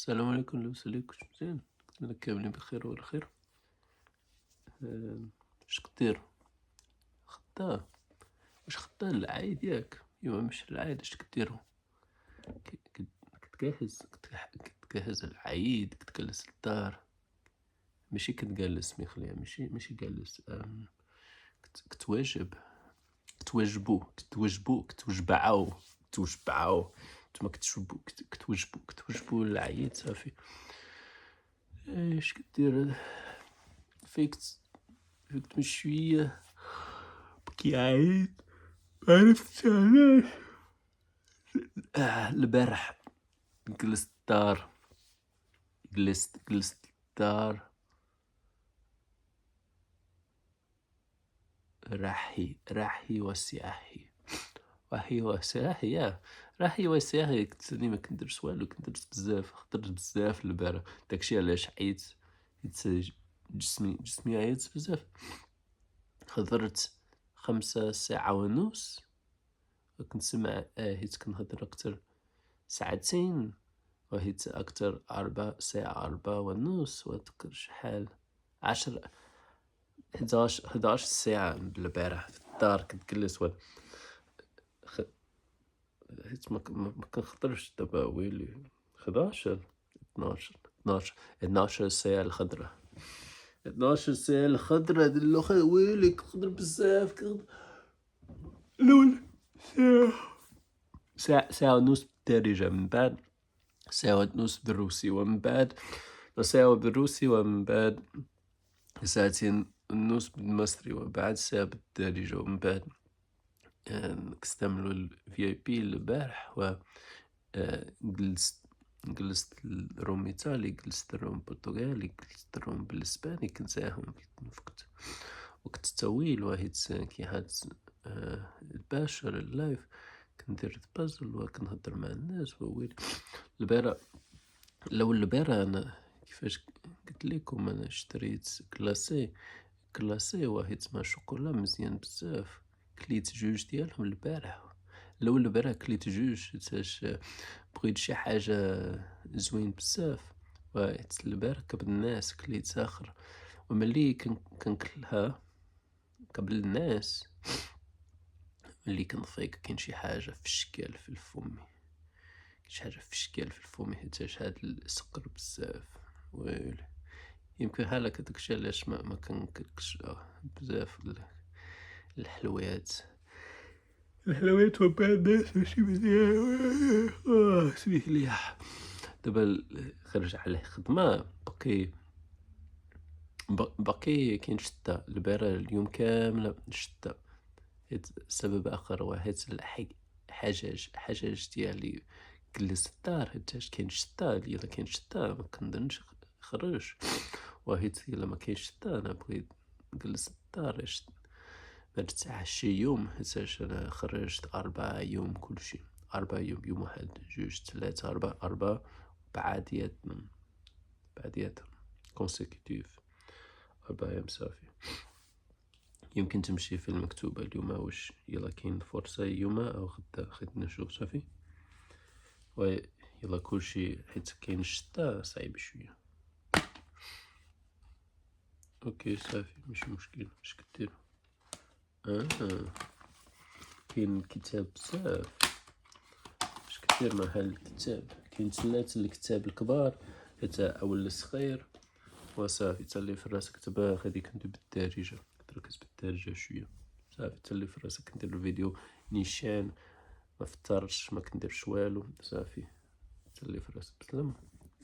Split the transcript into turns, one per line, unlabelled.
السلام عليكم، لاباس عليكم؟ واش مزيان؟ نتمنى كاملين بخير وعلى خير. اش كدير؟ خدام؟ واش خدام العايد ياك؟ ايوا مش العايد، اش كديروا؟ كتجهز كتجهز العيد، كتجلس للدار؟ ماشي كتجلس مخليها، ماشي جالس، كتواجب، كتوجبعوا نتوما كتوجبوا العيد صافي. اش كدير؟ فيك من شوية بكي عيد، عرفت علاش؟ البارح جلست الدار، راحي وسياحي، راحي وسياحي، راحي وسياحي. كنت راني ما كنديرش والو، خدرت بزاف البارح، داكشي علاش عييت. جسمي عيط بزاف. خضرت 5 ساعة ونص، كنسمع حيت كنهضر أكتر ساعتين، وحيت أكتر 4 ساعة، 4 ونص، وأذكر شحال 10 11 ساعة بالبارح في الدار كتجلس خ... حيت ما كنخضرش دابا، ويلي 11 12 ساعة الخضرة، 12 ساعة الخضرة ويلي كنخضر بزاف. الأول ساعة ونص بالدارجة، من بعد ساعة ونص بالروسي، ومن بعد ساعة بالروسي، ومن بعد ساعتين ونص بالمصري، وبعد ساعة بالدارجة، ومن بعد كستعملوا VIP البارح، و جلست الروم إيطالي، جلست الروم برتغالي، جلست الروم بالإسباني، كنساهم وقت طويل، وحيت كي حد الباشر اللايف كندير البازل وكنهضر مع الناس، وويلي البارح. البارح أنا كيفاش قلت لكم، أنا اشتريت كلاسي واحد مع شوكولا مزيان بزاف، كليت جوج ديالهم البارح. البارح كليت جوج حيتاش بغيت شي حاجة زوين بزاف، وحيت البارح قبل الناس كليت آخر، وملي كنكلها قبل الناس، ملي كنفيق كاين شي حاجة في الشكال في فمي، حيتاش هاد السكر بزاف، ويلي يمكن هلك داكشي علاش ما كنكلش بزاف الحلويات. وبان الناس ماشي مزيان، سميح لي. دابا خرج عليه خدمة، باقي كاين شتا البارح، اليوم كامل شتا، حيت سبب آخر هو حيت حجاج ديالي جلس الدار، حيتاش كاين شتا. إلا كاين شتا ما كنظنش خرج، وحيت إلا ما كاينش شتا أنا بغيت نجلس الدار ما نرتاحش شي يوم، حيتاش أنا خرجت 4 يوم كلشي، 4 يوم، يوم واحد، جوج، 3، 4 بعدياتهم كونسيكوتيف، 4 أيام صافي. يمكن تمشي في المكتوبة اليوم، واش يلا كاين فرصة اليوم أو غدا، خيط نشوف صافي. يلا كلشي حيت كاين الشتا صعيب شوية. اوكي صافي، ماشي مشكل. اش كدير؟ كاين كتاب بزاف. اش كدير مع هاد الكتاب؟ كاين 3 الكتاب الكبار، حتى أول الصغير، وصافي تالي في راسك تبا غادي كندير بالدارجة، كتركز بالدارجة شوية صافي، تالي في راسك كندير الفيديو نيشان، ما فطرتش، ما كنديرش والو، صافي تالي في راسك. بسلامة.